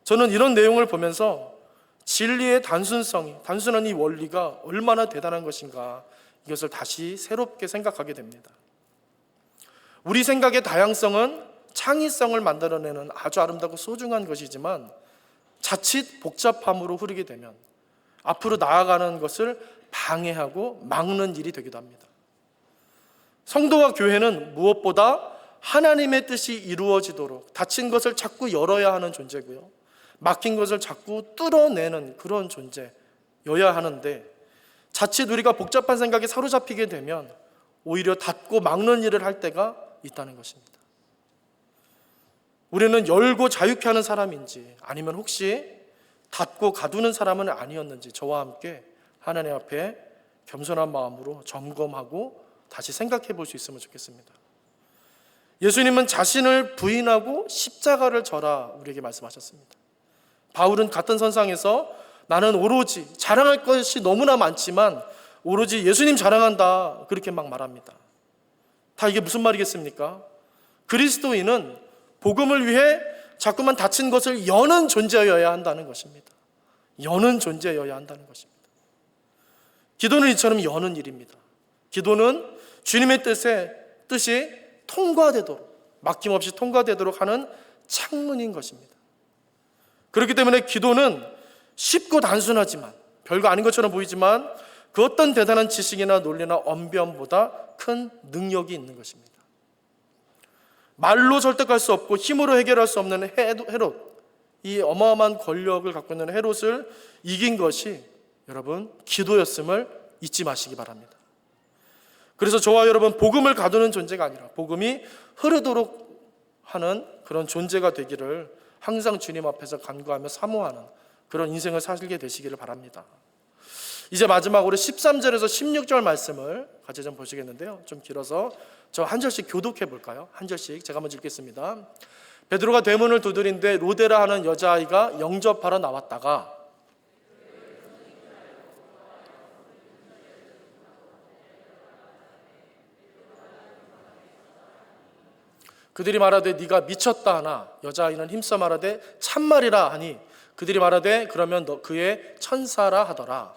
저는 이런 내용을 보면서 진리의 단순한 이 원리가 얼마나 대단한 것인가 이것을 다시 새롭게 생각하게 됩니다. 우리 생각의 다양성은 창의성을 만들어내는 아주 아름답고 소중한 것이지만 자칫 복잡함으로 흐르게 되면 앞으로 나아가는 것을 방해하고 막는 일이 되기도 합니다. 성도와 교회는 무엇보다 하나님의 뜻이 이루어지도록 닫힌 것을 자꾸 열어야 하는 존재고요, 막힌 것을 자꾸 뚫어내는 그런 존재여야 하는데, 자칫 우리가 복잡한 생각에 사로잡히게 되면 오히려 닫고 막는 일을 할 때가 있다는 것입니다. 우리는 열고 자유케 하는 사람인지, 아니면 혹시 닫고 가두는 사람은 아니었는지 저와 함께 하나님 앞에 겸손한 마음으로 점검하고 다시 생각해 볼 수 있으면 좋겠습니다. 예수님은 자신을 부인하고 십자가를 져라 우리에게 말씀하셨습니다. 바울은 같은 선상에서 나는 오로지 자랑할 것이 너무나 많지만 오로지 예수님 자랑한다 그렇게 막 말합니다. 다 이게 무슨 말이겠습니까? 그리스도인은 복음을 위해 자꾸만 닫힌 것을 여는 존재여야 한다는 것입니다. 여는 존재여야 한다는 것입니다. 기도는 이처럼 여는 일입니다. 기도는 주님의 뜻이 통과되도록, 막힘없이 통과되도록 하는 창문인 것입니다. 그렇기 때문에 기도는 쉽고 단순하지만, 별거 아닌 것처럼 보이지만 그 어떤 대단한 지식이나 논리나 언변보다 큰 능력이 있는 것입니다. 말로 설득할 수 없고 힘으로 해결할 수 없는 헤롯, 이 어마어마한 권력을 갖고 있는 헤롯을 이긴 것이 여러분 기도였음을 잊지 마시기 바랍니다. 그래서 저와 여러분 복음을 가두는 존재가 아니라 복음이 흐르도록 하는 그런 존재가 되기를 항상 주님 앞에서 간구하며 사모하는 그런 인생을 사시게 되시기를 바랍니다. 이제 마지막으로 13절에서 16절 말씀을 같이 좀 보시겠는데요, 좀 길어서 저 한 절씩 교독해 볼까요? 한 절씩 제가 먼저 읽겠습니다. 베드로가 대문을 두드린데 로데라 하는 여자아이가 영접하러 나왔다가 그들이 말하되 네가 미쳤다 하나 여자아이는 힘써 말하되 참말이라 하니 그들이 말하되 그러면 너 그의 천사라 하더라.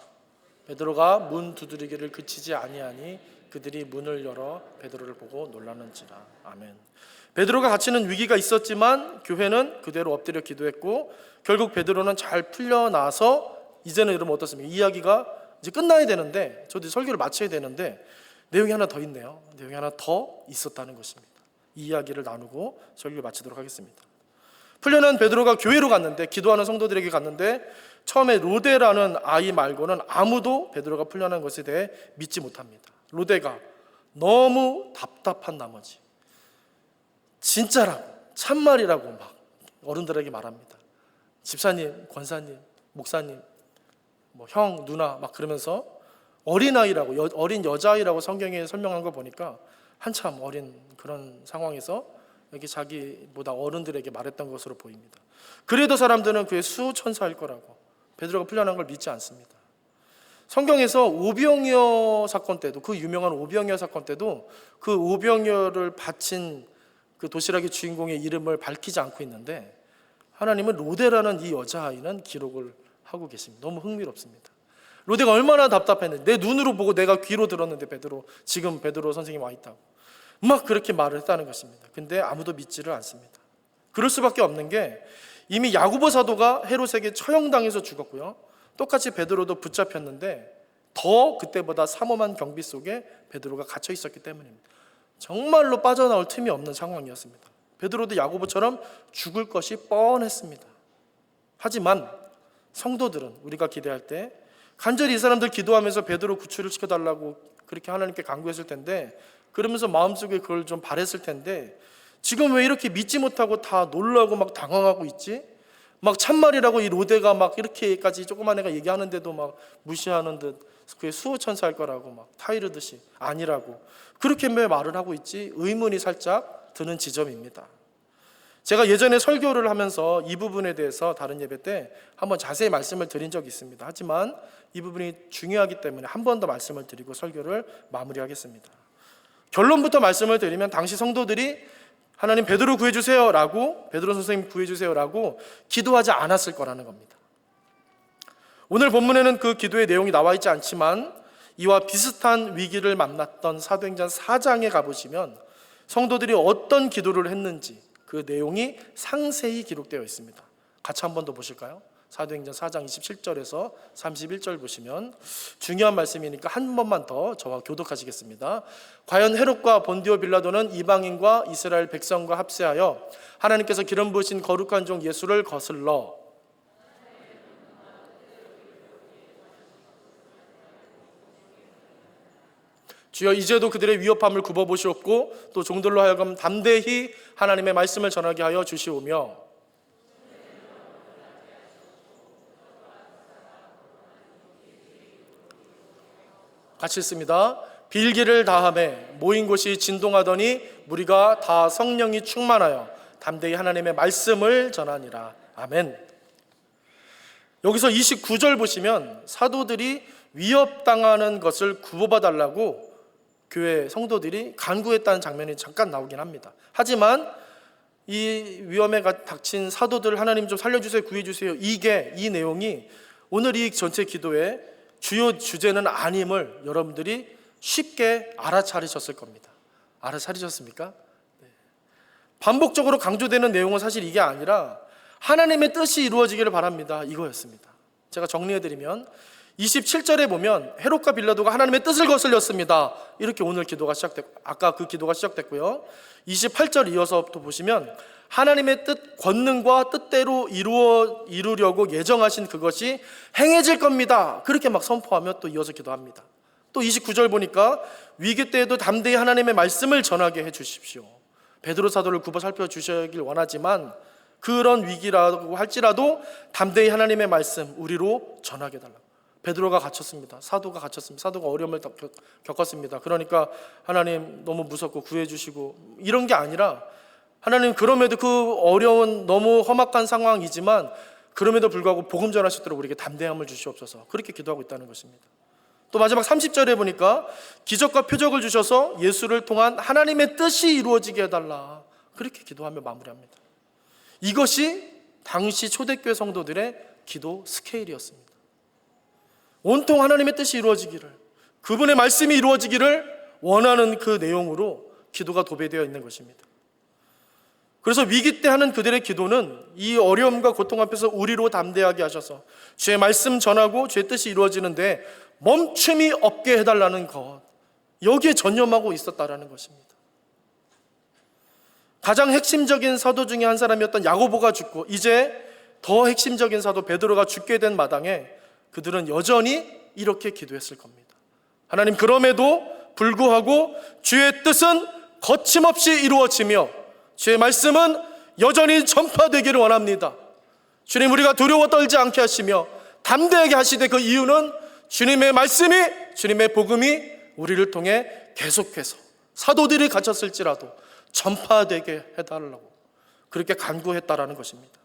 베드로가 문 두드리기를 그치지 아니하니 그들이 문을 열어 베드로를 보고 놀라는지라. 아멘. 베드로가 갇히는 위기가 있었지만 교회는 그대로 엎드려 기도했고 결국 베드로는 잘 풀려나서 이제는 여러분 어떻습니까? 이야기가 이제 끝나야 되는데, 저도 설교를 마쳐야 되는데 내용이 하나 더 있네요. 내용이 하나 더 있었다는 것입니다. 이 이야기를 나누고 설교를 마치도록 하겠습니다. 풀려난 베드로가 교회로 갔는데, 기도하는 성도들에게 갔는데 처음에 로데라는 아이 말고는 아무도 베드로가 풀려난 것에 대해 믿지 못합니다. 로데가 너무 답답한 나머지 진짜라고 참말이라고 막 어른들에게 말합니다. 집사님, 권사님, 목사님, 뭐 형, 누나 막 그러면서 어린아이라고, 어린 여자아이라고 성경에 설명한 거 보니까 한참 어린 그런 상황에서 이렇게 자기보다 어른들에게 말했던 것으로 보입니다. 그래도 사람들은 그의 수천사일 거라고 베드로가 풀려난 걸 믿지 않습니다. 성경에서 오병이어 사건 때도, 그 유명한 오병이어 사건 때도 그 오병이어를 바친 그 도시락의 주인공의 이름을 밝히지 않고 있는데 하나님은 로데라는 이 여자아이는 기록을 하고 계십니다. 너무 흥미롭습니다. 로데가 얼마나 답답했는데, 내 눈으로 보고 내가 귀로 들었는데 지금 베드로 선생님 와 있다고 막 그렇게 말을 했다는 것입니다. 근데 아무도 믿지를 않습니다. 그럴 수밖에 없는 게 이미 야고보 사도가 헤롯에게 처형당해서 죽었고요, 똑같이 베드로도 붙잡혔는데 더 그때보다 삼엄한 경비 속에 베드로가 갇혀 있었기 때문입니다. 정말로 빠져나올 틈이 없는 상황이었습니다. 베드로도 야고보처럼 죽을 것이 뻔했습니다. 하지만 성도들은 우리가 기대할 때 간절히 이 사람들 기도하면서 베드로 구출을 시켜달라고 그렇게 하나님께 간구했을 텐데, 그러면서 마음속에 그걸 좀 바랬을 텐데 지금 왜 이렇게 믿지 못하고 다 놀라고 막 당황하고 있지? 막 참말이라고 이 로데가 막 이렇게까지 조그만 애가 얘기하는데도 막 무시하는 듯 그게 수호천사일 거라고 막 타이르듯이 아니라고 그렇게 왜 말을 하고 있지? 의문이 살짝 드는 지점입니다. 제가 예전에 설교를 하면서 이 부분에 대해서 다른 예배 때 한번 자세히 말씀을 드린 적이 있습니다. 하지만 이 부분이 중요하기 때문에 한 번 더 말씀을 드리고 설교를 마무리하겠습니다. 결론부터 말씀을 드리면 당시 성도들이 하나님 베드로 구해주세요 라고, 베드로 선생님 구해주세요 라고 기도하지 않았을 거라는 겁니다. 오늘 본문에는 그 기도의 내용이 나와 있지 않지만 이와 비슷한 위기를 만났던 사도행전 4장에 가보시면 성도들이 어떤 기도를 했는지 그 내용이 상세히 기록되어 있습니다. 같이 한 번 더 보실까요? 사도행전 4장 27절에서 31절 보시면 중요한 말씀이니까 한 번만 더 저와 교독하시겠습니다. 과연 헤롯과 본디오 빌라도는 이방인과 이스라엘 백성과 합세하여 하나님께서 기름 부으신 거룩한 종 예수를 거슬러 주여 이제도 그들의 위협함을 굽어보시옵고 또 종들로 하여금 담대히 하나님의 말씀을 전하게 하여 주시오며 같이 읽습니다. 빌기를 다하매 모인 곳이 진동하더니 무리가 다 성령이 충만하여 담대히 하나님의 말씀을 전하니라. 아멘. 여기서 29절 보시면 사도들이 위협당하는 것을 구호봐달라고 교회 성도들이 간구했다는 장면이 잠깐 나오긴 합니다. 하지만 이 위험에 닥친 사도들 하나님 좀 살려주세요, 구해주세요, 이 내용이 오늘 이 전체 기도의 주요 주제는 아님을 여러분들이 쉽게 알아차리셨을 겁니다. 알아차리셨습니까? 네. 반복적으로 강조되는 내용은 사실 이게 아니라 하나님의 뜻이 이루어지기를 바랍니다, 이거였습니다. 제가 정리해드리면 27절에 보면 헤롯과 빌라도가 하나님의 뜻을 거슬렸습니다, 이렇게 오늘 기도가 시작됐고 아까 그 기도가 시작됐고요. 28절 이어서부터 보시면 하나님의 뜻, 권능과 뜻대로 이루려고 예정하신 그것이 행해질 겁니다, 그렇게 막 선포하며 또 이어서 기도합니다. 또 29절 보니까 위기 때에도 담대히 하나님의 말씀을 전하게 해주십시오. 베드로 사도를 굽어 살펴주시길 원하지만 그런 위기라고 할지라도 담대히 하나님의 말씀 우리로 전하게 해달라고. 베드로가 갇혔습니다. 사도가 갇혔습니다. 사도가 어려움을 겪었습니다. 그러니까 하나님 너무 무섭고 구해주시고 이런 게 아니라 하나님 그럼에도 그 어려운 너무 험악한 상황이지만 그럼에도 불구하고 복음 전할 수 있도록 우리에게 담대함을 주시옵소서, 그렇게 기도하고 있다는 것입니다. 또 마지막 30절에 보니까 기적과 표적을 주셔서 예수를 통한 하나님의 뜻이 이루어지게 해달라, 그렇게 기도하며 마무리합니다. 이것이 당시 초대교회 성도들의 기도 스케일이었습니다. 온통 하나님의 뜻이 이루어지기를, 그분의 말씀이 이루어지기를 원하는 그 내용으로 기도가 도배되어 있는 것입니다. 그래서 위기 때 하는 그들의 기도는 이 어려움과 고통 앞에서 우리로 담대하게 하셔서 주의 말씀 전하고 주의 뜻이 이루어지는데 멈춤이 없게 해달라는 것, 여기에 전념하고 있었다라는 것입니다. 가장 핵심적인 사도 중에 한 사람이었던 야고보가 죽고 이제 더 핵심적인 사도 베드로가 죽게 된 마당에 그들은 여전히 이렇게 기도했을 겁니다. 하나님, 그럼에도 불구하고 주의 뜻은 거침없이 이루어지며 주의 말씀은 여전히 전파되기를 원합니다. 주님, 우리가 두려워 떨지 않게 하시며 담대하게 하시되 그 이유는 주님의 말씀이, 주님의 복음이 우리를 통해 계속해서 사도들이 갇혔을지라도 전파되게 해달라고 그렇게 간구했다라는 것입니다.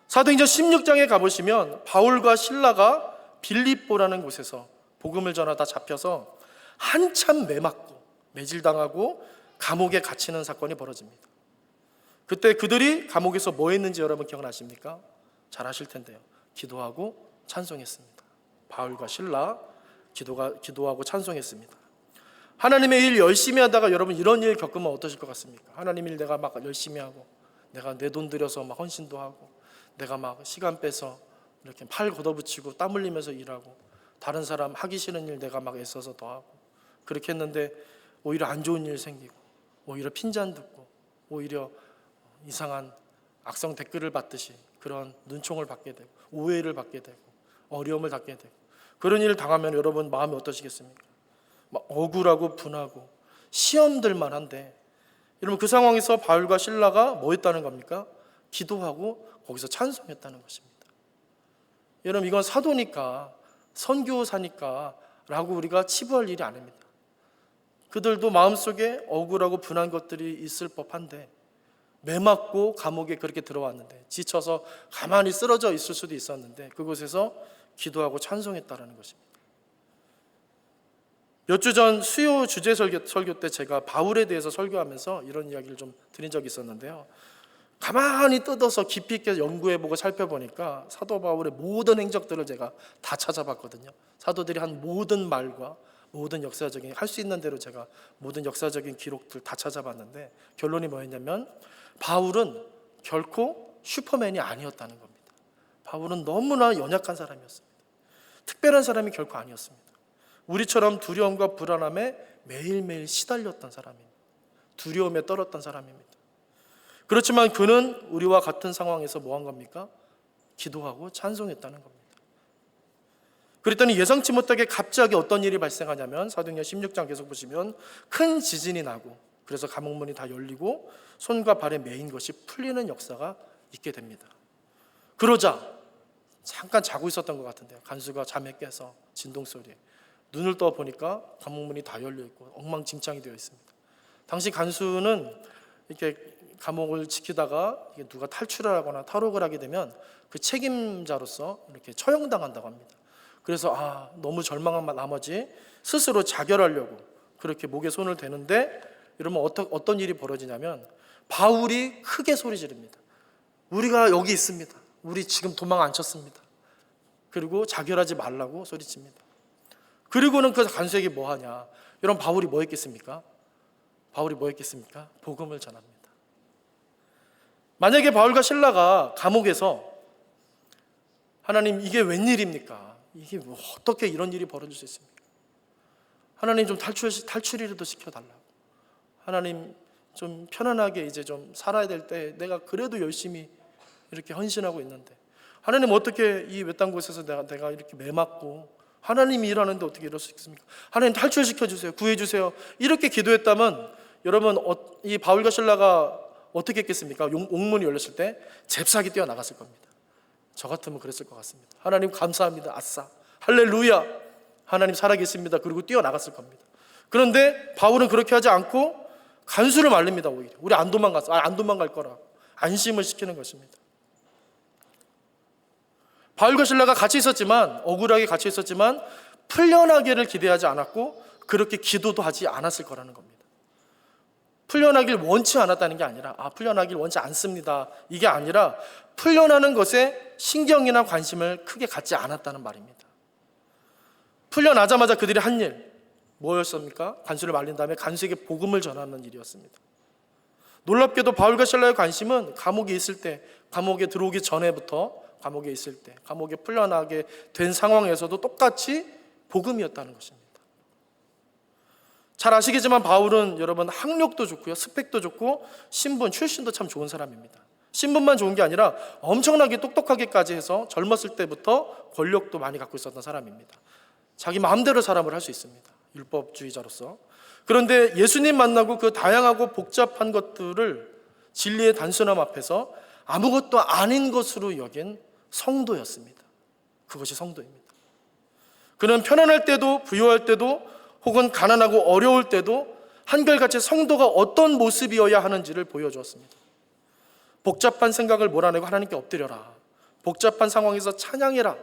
사도행전 16장에 가보시면 바울과 실라가 빌립보라는 곳에서 복음을 전하다 잡혀서 한참 매맞고 매질당하고 감옥에 갇히는 사건이 벌어집니다. 그때 그들이 감옥에서 뭐 했는지 여러분 기억나십니까? 잘 아실 텐데요. 기도하고 찬송했습니다. 바울과 실라 기도하고 찬송했습니다. 하나님의 일 열심히 하다가 여러분 이런 일 겪으면 어떠실 것 같습니까? 하나님 일 내가 막 열심히 하고 내가 내 돈 들여서 막 헌신도 하고 내가 막 시간 빼서 이렇게 팔 걷어붙이고 땀 흘리면서 일하고 다른 사람 하기 싫은 일 내가 막 애써서 더 하고 그렇게 했는데 오히려 안 좋은 일 생기고 오히려 핀잔 듣고 오히려 이상한 악성 댓글을 받듯이 그런 눈총을 받게 되고 오해를 받게 되고 어려움을 받게 되고 그런 일을 당하면 여러분 마음이 어떠시겠습니까? 막 억울하고 분하고 시험들만 한데 여러분 그 상황에서 바울과 실라가 뭐 했다는 겁니까? 기도하고 거기서 찬송했다는 것입니다. 여러분 이건 사도니까 선교사니까 라고 우리가 치부할 일이 아닙니다. 그들도 마음속에 억울하고 분한 것들이 있을 법한데 매맞고 감옥에 그렇게 들어왔는데 지쳐서 가만히 쓰러져 있을 수도 있었는데 그곳에서 기도하고 찬송했다는 것입니다. 몇 주 전 수요 주제 설교 때 제가 바울에 대해서 설교하면서 이런 이야기를 좀 드린 적이 있었는데요. 가만히 뜯어서 깊이 있게 연구해보고 살펴보니까 사도 바울의 모든 행적들을 제가 다 찾아봤거든요. 사도들이 한 모든 말과 모든 역사적인 할 수 있는 대로 제가 모든 역사적인 기록들 다 찾아봤는데 결론이 뭐였냐면 바울은 결코 슈퍼맨이 아니었다는 겁니다. 바울은 너무나 연약한 사람이었습니다. 특별한 사람이 결코 아니었습니다. 우리처럼 두려움과 불안함에 매일매일 시달렸던 사람입니다. 두려움에 떨었던 사람입니다. 그렇지만 그는 우리와 같은 상황에서 뭐 한 겁니까? 기도하고 찬송했다는 겁니다. 그랬더니 예상치 못하게 갑자기 어떤 일이 발생하냐면 사도행전 16장 계속 보시면 큰 지진이 나고 그래서 감옥문이 다 열리고 손과 발에 매인 것이 풀리는 역사가 있게 됩니다. 그러자 잠깐 자고 있었던 것 같은데요. 간수가 잠에 깨서 진동 소리에 눈을 떠 보니까 감옥문이 다 열려 있고 엉망진창이 되어 있습니다. 당시 간수는 이렇게 감옥을 지키다가 누가 탈출을 하거나 탈옥을 하게 되면 그 책임자로서 이렇게 처형당한다고 합니다. 그래서 너무 절망한 나머지 스스로 자결하려고 그렇게 목에 손을 대는데 이러면 어떤 일이 벌어지냐면 바울이 크게 소리 지릅니다. 우리가 여기 있습니다. 우리 지금 도망 안 쳤습니다. 그리고 자결하지 말라고 소리칩니다. 그리고는 그 간수에게 뭐 하냐? 여러분 바울이 뭐 했겠습니까? 복음을 전합니다. 만약에 바울과 실라가 감옥에서 하나님 이게 웬일입니까? 이게 어떻게 이런 일이 벌어질 수 있습니까? 하나님 좀 탈출이라도 시켜달라고. 하나님 좀 편안하게 이제 좀 살아야 될 때 내가 그래도 열심히 이렇게 헌신하고 있는데 하나님 어떻게 이 외딴 곳에서 내가 이렇게 매맞고 하나님이 일하는데 어떻게 이럴 수 있습니까? 하나님 탈출시켜주세요. 구해주세요. 이렇게 기도했다면 여러분 이 바울과 실라가 어떻게 했겠습니까? 옥문이 열렸을 때 잽싸게 뛰어나갔을 겁니다. 저 같으면 그랬을 것 같습니다. 하나님 감사합니다. 아싸 할렐루야 하나님 살아계십니다. 그리고 뛰어나갔을 겁니다. 그런데 바울은 그렇게 하지 않고 간수를 말립니다. 오히려 우리 안 도망갈 거라 안심을 시키는 것입니다. 바울과 실라가 같이 있었지만 억울하게 같이 있었지만 풀려나기를 기대하지 않았고 그렇게 기도도 하지 않았을 거라는 겁니다. 풀려나길 원치 않았다는 게 아니라 풀려나길 원치 않습니다 이게 아니라 풀려나는 것에 신경이나 관심을 크게 갖지 않았다는 말입니다. 풀려나자마자 그들이 한 일 뭐였습니까? 간수를 말린 다음에 간수에게 복음을 전하는 일이었습니다. 놀랍게도 바울과 실라의 관심은 감옥에 있을 때, 감옥에 들어오기 전에부터 감옥에 있을 때, 감옥에 풀려나게 된 상황에서도 똑같이 복음이었다는 것입니다. 잘 아시겠지만 바울은 여러분 학력도 좋고요, 스펙도 좋고 신분, 출신도 참 좋은 사람입니다. 신분만 좋은 게 아니라 엄청나게 똑똑하게까지 해서 젊었을 때부터 권력도 많이 갖고 있었던 사람입니다. 자기 마음대로 사람을 할 수 있습니다. 율법주의자로서. 그런데 예수님 만나고 그 다양하고 복잡한 것들을 진리의 단순함 앞에서 아무것도 아닌 것으로 여긴 성도였습니다. 그것이 성도입니다. 그는 편안할 때도 부유할 때도 혹은 가난하고 어려울 때도 한결같이 성도가 어떤 모습이어야 하는지를 보여주었습니다. 복잡한 생각을 몰아내고 하나님께 엎드려라. 복잡한 상황에서 찬양해라.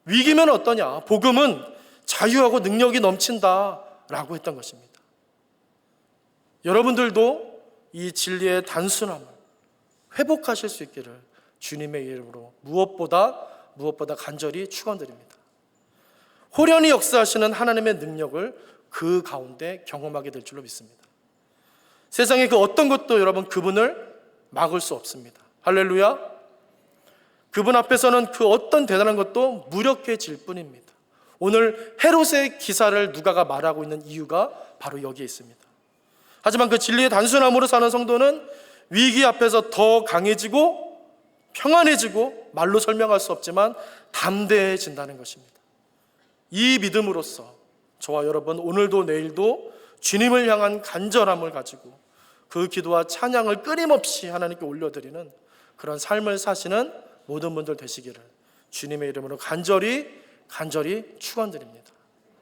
위기면 어떠냐? 복음은 자유하고 능력이 넘친다라고 했던 것입니다. 여러분들도 이 진리의 단순함을 회복하실 수 있기를 주님의 이름으로 무엇보다 간절히 축원드립니다. 호련히 역사하시는 하나님의 능력을 그 가운데 경험하게 될 줄로 믿습니다. 세상의 그 어떤 것도 여러분 그분을 막을 수 없습니다. 할렐루야. 그분 앞에서는 그 어떤 대단한 것도 무력해질 뿐입니다. 오늘 헤롯의 기사를 누가가 말하고 있는 이유가 바로 여기에 있습니다. 하지만 그 진리의 단순함으로 사는 성도는 위기 앞에서 더 강해지고 평안해지고 말로 설명할 수 없지만 담대해진다는 것입니다. 이 믿음으로써 저와 여러분 오늘도 내일도 주님을 향한 간절함을 가지고 그 기도와 찬양을 끊임없이 하나님께 올려드리는 그런 삶을 사시는 모든 분들 되시기를 주님의 이름으로 간절히 축원드립니다.